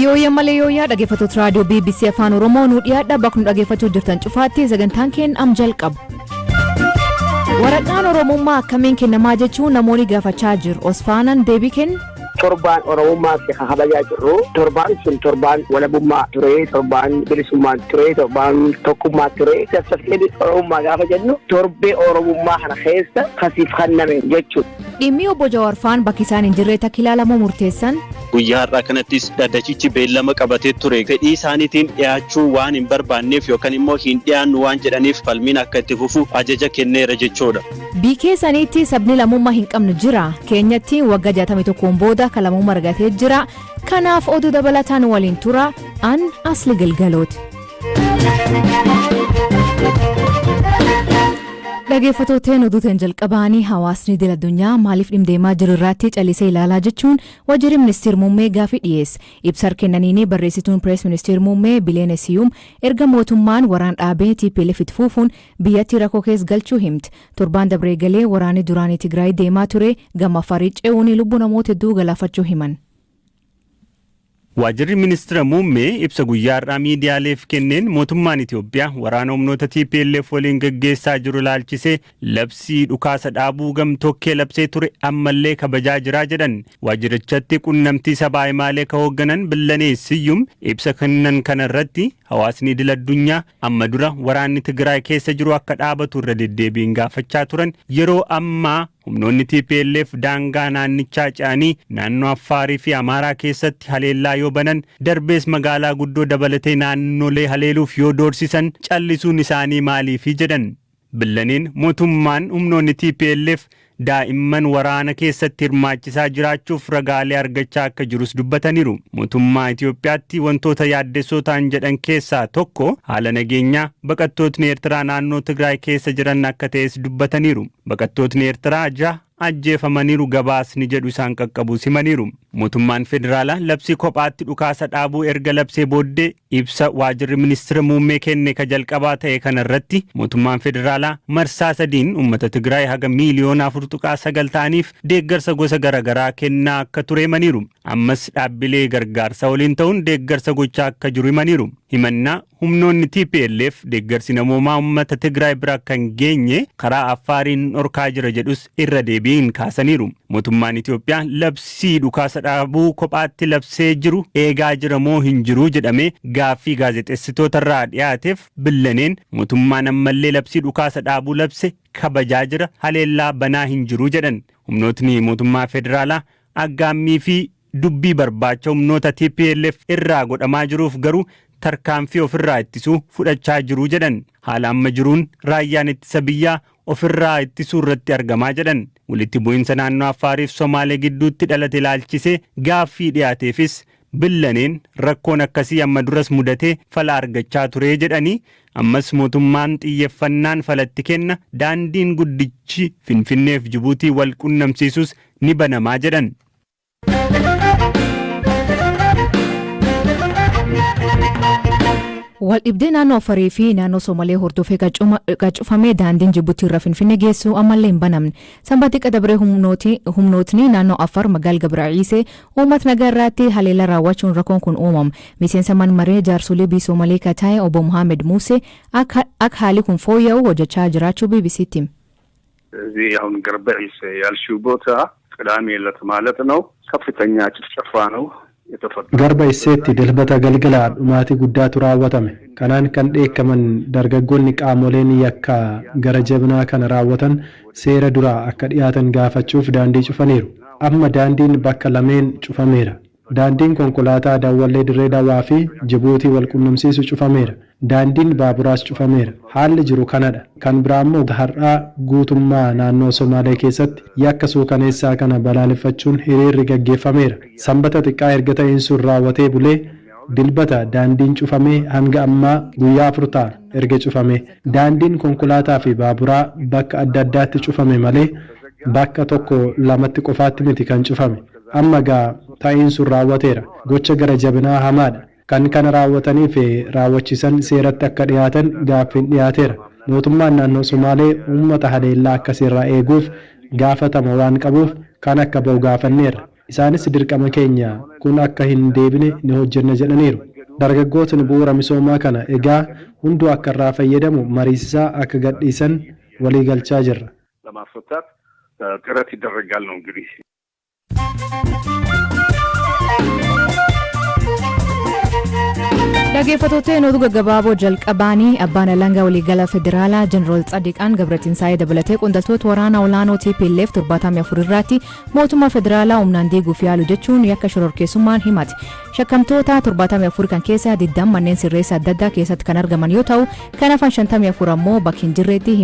Yooya Malayooyaa dhaggeeffattoota raadiyoo BBC Afaan Oromoo nu dhiyaadha bakka nu dhaggeeffachuu jirtan cufaatti sagantaan keenya am jalqabu. Waraqaan Oromummaa akkamiin kennamaa jechuun namoonni gaafachaa jiru. Osfaanaan deebii kenna. Torbaan Oromummaa fi kabajaa jirru. Torbaan sun torbaan walabummaa ture, torbaan bilisummaa ture, torbaan tokkummaa ture. Sassaffii Oromummaa gaafa jennu torbee Oromummaa kana keessa kasiif kenname jechuudha. Dhimmi obbo Jawar faan bakki isaan hin jirre takka ilaalamu murteessan. Guyyaa har'aa kanattis dhaddachichi beellama qabatee ture. Fedhii isaaniitiin dhiyaachuu waan hin barbaanneef yookaan immoo hin dhiyaannu waan jedhaniif falmiin akka itti fufu ajaja kenneera jechuudha. Biikee saniitti sabni lammummaa hin qabnu jira. Keenyatti waggaa 61 booda kalamummaa argatee jira. Kanaaf oduu dabalataan waliin tura. An Asli Galgalooti. Dhaggeeffattoota oduutiin jalqabaanii hawaasni idil addunyaa maaliif dhimdeemaa jiru irratti callisee ilaalaa jechuun waajjirri ministeera muummee gaafii dhiyeesse. Ibsa kennaniin barreessituun pirees ministeera muummee Bileene Siyuum erga mootummaan waraan dhaabee TPLF itti fufuun biyyatti rakkoo keessa galchuu himte. Torbaan dabree galee waraanni duraanii Tigraay deemaa ture gama Afaar ce'uun lubbuu namoota hedduu galaafachuu himan. Waajjirri ministeera muummee ibsa guyyaa har'aa miidiyaaleef kenneen mootummaan Itoophiyaa waraana humnoota TPLF waliin gaggeessaa jiru ilaalchisee labsii dhukaasa dhaabuu gamtokkee labsee ture ammallee kabajaa jiraa jedhan. Waajjirichatti qunnamtii sabaa himaalee ka hoogganan Bileene Siyuum ibsa kennan kanarratti hawaasni idil addunyaa amma dura waraanni Tigraay keessa jiru akka dhaabatu irra deddeebiin gaafachaa turan yeroo ammaa humnoonni TPLF daangaa naannichaa ce'anii naannoo Affaarii fi Amaaraa keessatti haleellaa yoo banan darbees magaalaa guddoo dabalatee naannolee haleeluuf yoo doorsisan callisuun isaanii maaliifi jedhan. Bileeneen mootummaan humnoonni TPLF daa'imman waraana keessatti hirmaachisaa jiraachuuf ragaalee argachaa akka jirus dubbataniiru. Mootummaa Itoophiyaatti wantoota yaaddessoo ta'an jedhan keessaa tokko haala nageenyaa baqattootni Eertiraa naannoo Tigraay keessa jiran akka ta'es dubbataniiru. Baqattootni Eertiraa 6 ajjeefamaniiru gabaasni jedhu isaan qaqqabu simaniiru. Mootummaan federaalaa labsii kophaatti dhukaasa dhaabuu erga labsee booddee ibsa waajjirri ministeera muummee kenne ka jalqabaa ta'e kanarratti mootummaan federaalaa marsaa sadiin uummata Tigraay haga miiliyoona 4.9 ta'aniif deeggarsa gosa garaagaraa kennaa akka ture himaniiru. Ammas dhaabbilee gargaarsa waliin ta'uun deeggarsa gochaa akka jiru himaniiru. Himannaa humnoonni TPLF deeggarsi namoomaa uummata Tigraay bira kan geenye karaa Affaariin dhorkaa jira jedhus irra deebiin kaasaniiru. Mootummaan Itoophiyaa labsii dhukaasa dhaabuu kophaatti labsee jiru eegaa jira moo hin jiru jedhamee gaaffii gaazexeessitootarraa dhiyaateef Bileeneen mootummaan ammallee labsii dhukaasa dhaabuu labse kabajaa jira haleellaa banaa hin jiru jedhan. Humnootni mootummaa federaalaa aggaammii fi dubbii barbaacha humnoota TPLF irraa godhamaa jiruuf garuu tarkaanfii ofirraa ittisuu fudhachaa jiru jedhan. Haala amma jiruun raayyaan ittisa biyyaa ofirraa ittisuu irratti argamaa jedhan. Walitti bu'iinsa naannoo Affaarii fi Somaalee gidduutti dhalate ilaalchisee gaaffii dhiyaateefis Bileeneen rakkoon akkasii amma duras mudatee fala argachaa ture jedhanii ammas mootummaan xiyyeeffannaan falatti kenna daandiin guddichi Finfinneef Jibuutii wal qunnamsiisus ni banamaa jedhan. Waldhibdee naannoo Afaarii fi naannoo Somaalee hordofee qacufamee daandiin Jibuutii irra Finfinnee geessu ammallee hin banamne. Sanbata qadabree humnootni naannoo Afaar magaalaa Gabraa'isee uummata nagaa irratti haleellaa raawwachuun rakkoon kun uumame. Miseensa maree jaarsolee biyya Somaalee kan ta'e obbo Mohamaad Muusee akka haalli kun fooyya'u hojjechaa jiraachuu BBC'tti hime. እዚህ አሁን ገርበዒስ ያልሽው ቦታ ቅዳሜ ዕለት ማለት ነው ከፍተኛ ጭፍጨፋ ነው የተፈጠረው። ገርበዒስtti dilbata galgala dhumaatii guddaatu raawwatame. Kanaan kan dheekkaman dargaggoonni qaamoleen yakka gara jabinaa kana raawwatan seera duraa akka dhiyaatan gaafachuuf daandii cufaniiru. Amma daandiin bakka lameen cufameera. Daandiin konkolaataa Dawwallee Dirree Dawaa fi Jibuutii wal qunnamsiisu cufameera. Daandiin baaburaas cufameera. Haalli jiru kanadha. Kan biraa immoo har'aa guutummaa naannoo Somaalee keessatti yakka suukaneessaa kana balaaleffachuun hiriirri gaggeeffameera. Sanbata xiqqaa erga ta'een sun raawwatee bulee dilbata daandiin cufamee hanga ammaa guyyaa 4 ta'a erga cufamee. Daandiin konkolaataa fi baaburaa bakka adda addaatti cufame malee bakka tokko lamatti qofaatti miti kan cufame. Amma gaa ta'een sun raawwateera. Gocha gara jabinaa hamaadha. Kan kana raawwatanii fi raawwachiisan seeratti akka dhiyaatan gaaffiin dhiyaateera. Mootummaan naannoo Somaalee uummata haleellaa akkasirraa eeguuf gaafatama waan qabuuf kan akka ba'u gaafanneerra. Isaanis dirqama keenya kun akka hin deebine ni hojjenna jedhaniiru. Dargaggootni bu'uura misoomaa kana egaa hunduu akka irraa fayyadamu mariisisaa akka gadhiisan walii galchaa jirra. ለማስፈታት ጥረት ይደረጋል ነው እንግዲህ። Dhaggeeffattoota oduu gaggabaaboo jalqabaanii abbaan alangaa waliigala federaalaa Jeneraal Tsidiqaan Gabratinsaayee dabalatee qondaaltota waraana olaanoo TPLF 74 irratti mootummaa federaalaa humnaan diiguuf yaalu jechuun yakka shororkeessummaan himate. Shakkamtoota 74 kan keessa 20 manneen sirreessa adda addaa keessatti kan argaman yoo ta'u kan hafan 54 ammoo bakka hin jirretti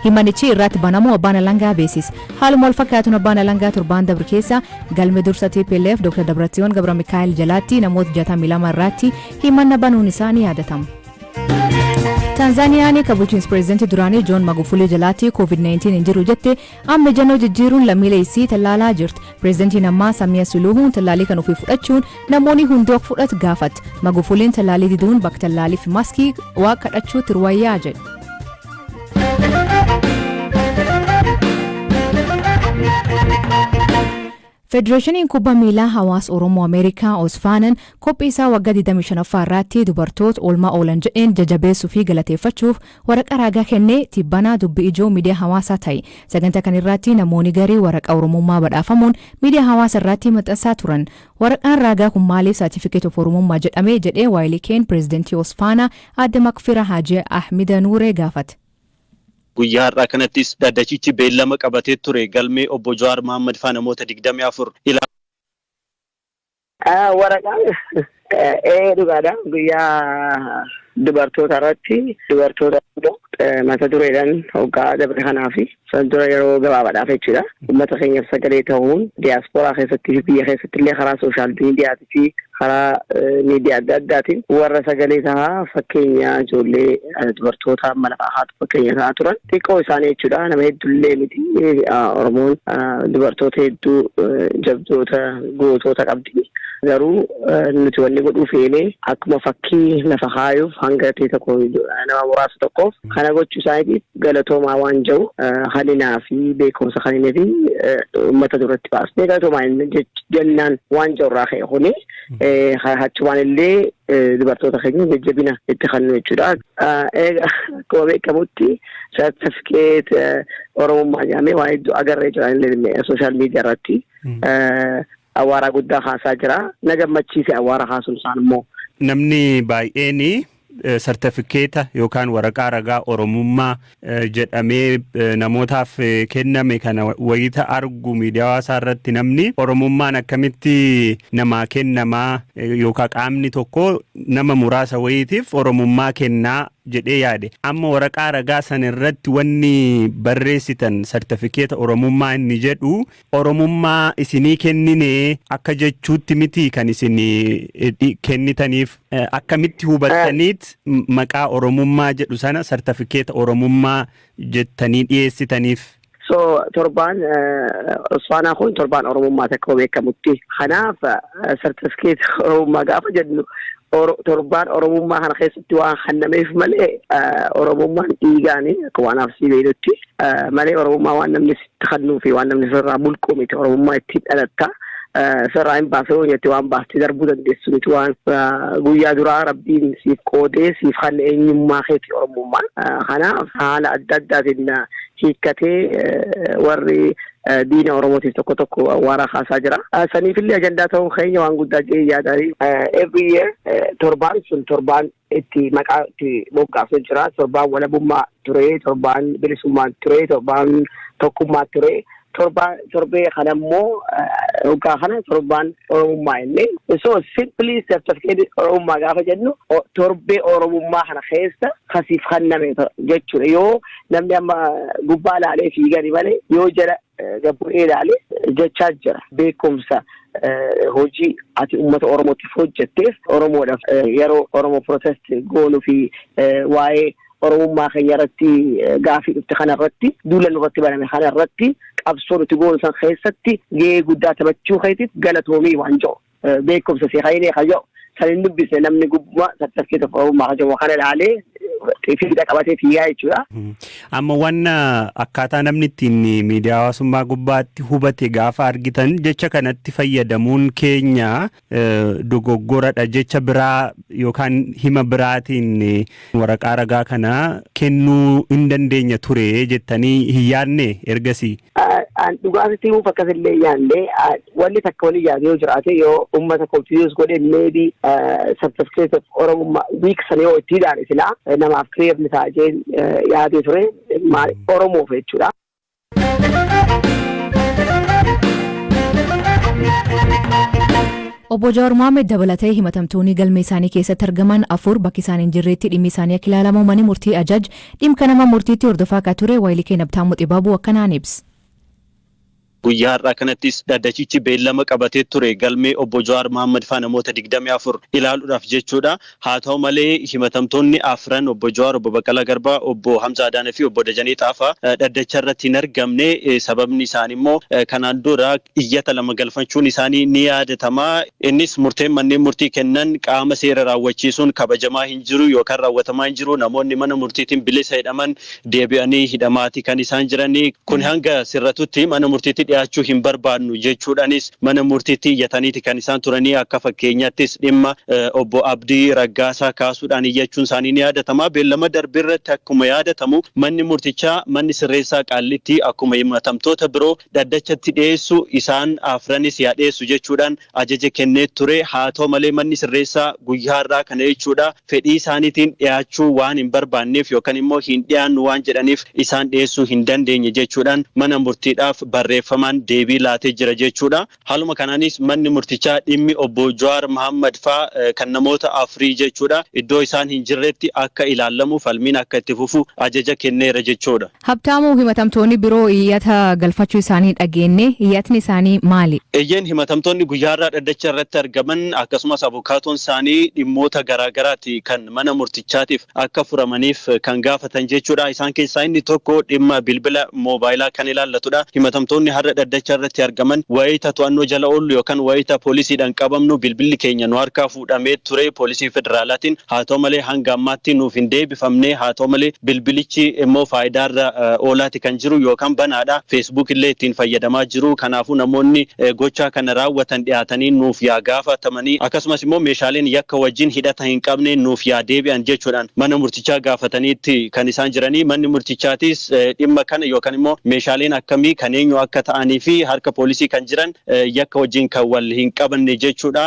himanichi irratti banamuu abbaan alangaa beeksise. Haaluma wal fakkaatuun abbaan alangaa torbaan dabre keessa galme dursa TPLF Dr. Dabratsiyoon Gabra Mikaa'el jalaatti namoota 62 irratti himanna banuun isaanii yaadatama. Tanzaaniyaan bulchiinsa pireezidantii duraanii Joon Magufuli jalaatti COVID-19 hin jiru jette amma jannoo jijjiiruun lammiilee isii tallaalaa jirti. Pireezidantiin ammaa Samiyaa Suluuhuun tallaalii kan ofii fudhachuun namoonni hundi akka fudhatu gaafate. Magufuliin tallaalii diduun bakka tallaaliif maaskii waa kadhachuutti ruwayyaa jedhe. Federeeshiniin kubbaa miilaa hawaasa Oromoo Ameerikaa Osfaanan qophii isaa waggaa 25ffaa irratti dubartoota oolmaa oolan jedheen jajabeessuu fi galateeffachuuf waraqaa raagaa kennee tibbanaa dubbii ijoo miidiyaa hawaasaa ta'e. Sagantaa kan irratti namoonni garii waraqaa Oromummaa badhaafamuun miidiyaa hawaasaa irratti maxxansaa turan. Waraqaan raagaa kun maaliif saartifikeet of Oromummaa jedhamee jedhee waayilii keen pireezidantii Osfaanaa adde Makfira Haji Ahmida Nuuree gaafate. Guyyaa har'aa kanattis dhaddachichi beellama qabatee ture galmee obbo Jawar Mohamaad faa namoota 24 waraqaan dhugaadha guyyaa dubartoota irratti dubartoota mata dureedhaan hoggaa dabre kanaa fi dura yeroo gabaabaadhaaf jechuudha. Uummata keenyaaf sagalee ta'uun diyaasporaa keessatti fi biyya keessatti illee karaa sooshaal miidiyaatii fi karaa miidiyaa adda addaatiin warra sagalee tahaa fakkeenya ijoollee dubartoota mala haatu fakkeenya tahaa turan xiqqoo isaanii jechuudha. Nama hedduullee miti Oromoon dubartoota hedduu jabdoota gootota qabdi. Garuu nuti wanni godhuu feene akkuma fakkii lafa kaayuuf hanga ta'e tokko nama muraasa tokkoof kana gochuu isaaniitiif galatoomaa waan jiru halinaa fi beekumsa kanneen fi uummata duratti baasnee galatoomaa jennaan waan jirurraa ka'e kuni achumaan illee dubartoota keenya jajjabina itti kennu jechuudha. Akkuma beekamutti sartifikeet Oromummaa jedhamee waan hedduu agarree jiran illee sooshaal miidiyaa irratti awwaara guddaa haasaa jira. Na gammachiise awwaara haasuun isaan immoo. Namni baay'een sartifikeeta yookaan waraqaa ragaa Oromummaa jedhamee namootaaf kenname kana wayita argu miidiyaa hawaasaa irratti namni Oromummaan akkamitti namaa kennamaa yookaan qaamni tokko nama muraasa wayitiif Oromummaa kennaa jedhee yaade. Amma waraqaa ragaa san irratti wanni barreessitan sartifikeeta Oromummaa inni jedhu Oromummaa isinii kennine akka jechuutti miti kan isinii kennitaniif akkamitti hubattaniit maqaa Oromummaa jedhu sana sartifikeeta Oromummaa jettanii dhiyeessitaniif. So torbaan Osfaanaa kun torbaan Oromummaa takka beekamutti kanaaf sartifikeeta Oromummaa gaafa jennu torbaan Oromummaa kana keessatti waan kennameef malee Oromummaan dhiigaanii akka waan afsii beelutti malee Oromummaa waan namni sitti kennuu fi waan namni sirraa bulquu miti. Oromummaa ittiin dhalatta sirraa hin baasee hojjette waan baastee darbuu dandeessu miti. Waan guyyaa duraa rabbiin siif qoodee siif kan eenyummaa keeti Oromummaan. Kanaaf haala adda addaatiin hiikkatee warri diina Oromootiif tokko tokko awwaara haasaa jira. Saniifillee ajandaa ta'uu keenya waan guddaa jee yaadanii every year torbaan sun torbaan itti maqaa itti moggaasuu jira. Torbaan walabummaa ture, torbaan bilisummaa ture, torbaan tokkummaa ture. Torbee kana immoo hoggaa kana torbaan Oromummaa illee. So simply certificate Oromummaa gaafa jennu torbee Oromummaa kana keessa kasiif kenname jechuudha. Yoo namni amma gubbaa ilaalee fiigani malee yoo jala gabbu'ee ilaalee jechaa jira. Beekumsa hojii ati uummata Oromootiif hojjetteef Oromoodhaaf yeroo Oromoo protest goonuu fi waa'ee Oromummaa keenya irratti gaafii dhufte kana irratti duula nurratti baname kana irratti qabsoo nuti goonu san keessatti gahee guddaa taphachuu keetiif galatoomii waan jiru beekumsa si haynee kayyoo kan hin dubbisne namni gubbuma sartifikeet of oromummaa qabu kana ilaalee fiida qabatee fiigaa jechuudha. Amma waan akkaataa namni ittiin miidiyaa hawaasummaa gubbaatti hubate gaafa argitan jecha kanatti fayyadamuun keenya dogoggoradha jecha biraa yookaan hima biraatiin waraqaa ragaa kana kennuu hin dandeenya ture jettanii hin yaadne ergasii. Dhugaatitti uuf akkasillee yaadne wanni takka walii yaadee yoo jiraate yoo uummata koomtiinis godhe meebii sartifikeet of oromummaa wiik sana yoo itti hidhaan silaa namaaf kireefni taa'ee yaadee ture Oromoof jechuudha. Obbo Jawar Mohamaad dabalatee himatamtoonni galmee isaanii keessatti argaman 4 bakki isaan hin jirreetti dhimmi isaanii akka ilaalamu manni murtii ajaj dhimma nama murtiitti hordofaa akka ture Waayilii Keenabtaamuu Xibaabuu akkanaan ibsa. Guyyaa har'aa kanattis dhaddachichi beellama qabatee ture galmee obbo Jawar Mohamaad faa namoota 24 ilaaluudhaaf jechuudha. Haa ta'u malee himatamtoonni afran obbo Jawar, obbo Baqala Garbaa, obbo Hamza Adaanaa fi obbo Dajanee Xaafaa dhaddacha irratti hin argamne. Sababni isaanii immoo kanaan dura iyyata lama galfachuun isaanii ni yaadatama. Innis murteen manneen murtii kennan qaama seera raawwachiisuun kabajamaa hin jiru yookaan raawwatamaa hin jiru. Namoonni mana murtiitiin bilisa hidhaman deebi'anii hidhamaati kan isaan jiranii. Kun hanga sirratutti mana murtiitti dhiyaachuu hin barbaannu jechuudhaanis mana murtiitti iyyataniiti kan isaan turanii. Akka fakkeenyattis dhimma obbo Abdii Raggaasaa kaasuudhaan iyyachuun isaanii ni yaadatama. Beellama darbe irratti akkuma yaadatamu manni murtichaa manni sirreessaa Qaallitti akkuma himatamtoota biroo dhaddachatti dhiyeessu isaan afranis yaa dhiyeessu jechuudhaan ajaja kennee ture. Haa ta'u malee manni sirreessaa guyyaa irraa kana jechuudha fedhii isaaniitiin dhiyaachuu waan hin barbaanneef yookaan immoo hin dhiyaannu waan jedhaniif isaan dhiyeessuu hin dandeenye jechuudhaan mana murtiidhaaf barreeffamaan deebii laatee jira jechuudha. Haaluma kanaanis manni murtichaa dhimmi obbo Jawar Mohamaad faa kan namoota afurii jechuudha iddoo isaan hin jirretti akka ilaalamu falmiin akka itti fufu ajaja kenneera jechuudha. Habtaamuu himatamtoonni biroo iyyata galfachuu isaanii dhageenye iyyatni isaanii maali? Eeyyeen himatamtoonni guyyaa irraa dhaddacha irratti argaman akkasumas abukaatoon isaanii dhimmoota garaagaraati kan mana murtichaatiif akka furamaniif kan gaafatan jechuudha. Isaan keessaa inni tokko dhimma bilbila moobaayilaa kan ilaallatudha. Himatamtoonni har'a dhaddacha irratti argaman wayita to'annoo jala oollu yookaan wayita poolisiidhaan qabamnu bilbilli keenya nu harkaa fuudhamee ture poolisii federaalaatiin. Haa ta'u malee hanga ammaatti nuuf hin deebifamne. Haa ta'u malee bilbilichi immoo faayidaarra oolaati kan jiru yookaan banaadha. Feesbuuk illee ittiin fayyadamaa jiru. Kanaafuu namoonni gochaa kana raawwatan dhiyaatanii nuuf yaa gaafatamanii akkasumas immoo meeshaaleen yakka wajjin hidhata hin qabne nuuf yaa deebi'an jechuudhaan mana murtichaa gaafataniitti kan isaan jiranii. Manni murtichaatis dhimma kana yookaan immoo meeshaaleen akkamii kan eenyu akka ta'anii fi harka poolisii kan jiran yakka wajjin kan wal hin qabanne jechuudha.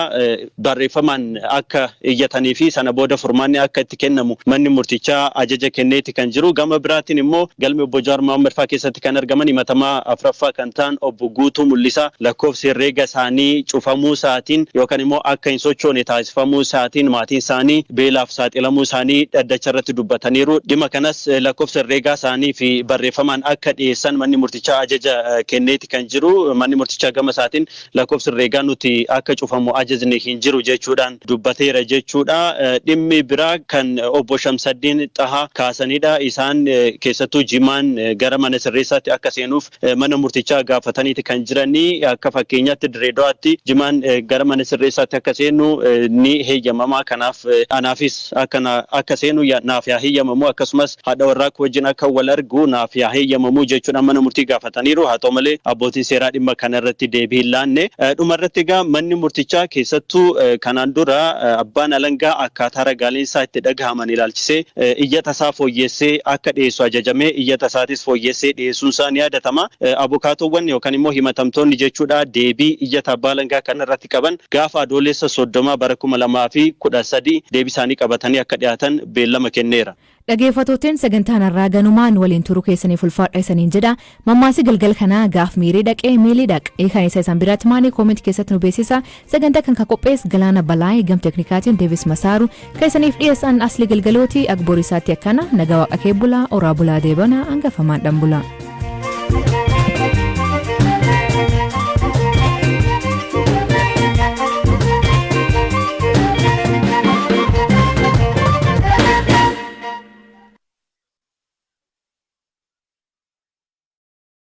Barreeffamaan akka iyyatanii fi sana booda furmaanni akka itti kennamu manni murtichaa ajaja kenneeti kan jiru. Gama biraatiin immoo galmi obbo Jawar Mohamaad faa keessatti kan argaman himatamaa afuraffaa kan ta'an obbo Guutuu Mul'isaa lakkoofsi herreega isaanii cufamuu isaatiin yookaan immoo akka hin sochoone taasifamuu isaatiin maatiin isaanii beelaaf saaxilamuu isaanii dhaddacha irratti dubbataniiru. Dhimma kanas lakkoofsa herreegaa isaanii fi barreeffamaan akka dhiyeessan manni murtichaa ajaja kenneeti kan jiru. Manni murtichaa gama isaatiin lakkoofsi herreegaa nuti akka cufamu ajajni hin jiru jechuudhaan dubbateera jechuudha. Dhimmi biraa kan obbo Shamsaddiin Xahaa kaasanidha. Isaan keessattuu jimaan gara mana sirreessaatti akka seenuuf mana murtichaa gaafataniiti kan jiranii. Akka fakkeenyaatti Direedawaatti jimaan gara mana sirreessaatti akka seenu ni heeyyamama. Kanaaf anaafis akka seenu naaf yaa heeyyamamu akkasumas haadha warraa wajjin akka wal argu naaf yaa heeyyamamu jechuudhaan mana murtii gaafataniiru. Haa ta'u malee abbootiin seeraa dhimma kanarratti deebii hin laanne. Dhumarratti egaa manni murtichaa keessattuu kanaan dura abbaan alangaa akkaataa ragaaleen isaa itti dhagahaman ilaalchisee iyyata isaa fooyyessee akka dhiyeessu ajajamee iyyata isaatis fooyyessee dhiyeessuun isaa ni yaadatama. Abukaatoowwan yookaan immoo himatamtoonni jechuudha deebii iyyata abbaa alangaa kanarratti qaban gaafa adoolessa 30 bara 2013 deebii isaanii qabatanii akka dhiyaatan beellama kenneera. Dhageeffatooteen sagantaan irraa ganumaan waliin turuu keessaniif ulfaadha isaniin jedha. Mammaasi galgal kanaa gaaf miirii dhaqee miilii dhaqee kan isa isan biraatti maanii koomentii keessatti nu beeksisa. Sagantaa kan qophees Galaana Balaayee gam teknikaatiin Deevis Masaaru kan isaniif dhiyeessan asli galgalooti akboorisaatti akkana nagaa waaqa kee bulaa oraa bulaa deebana hangafamaan dhan bulaa.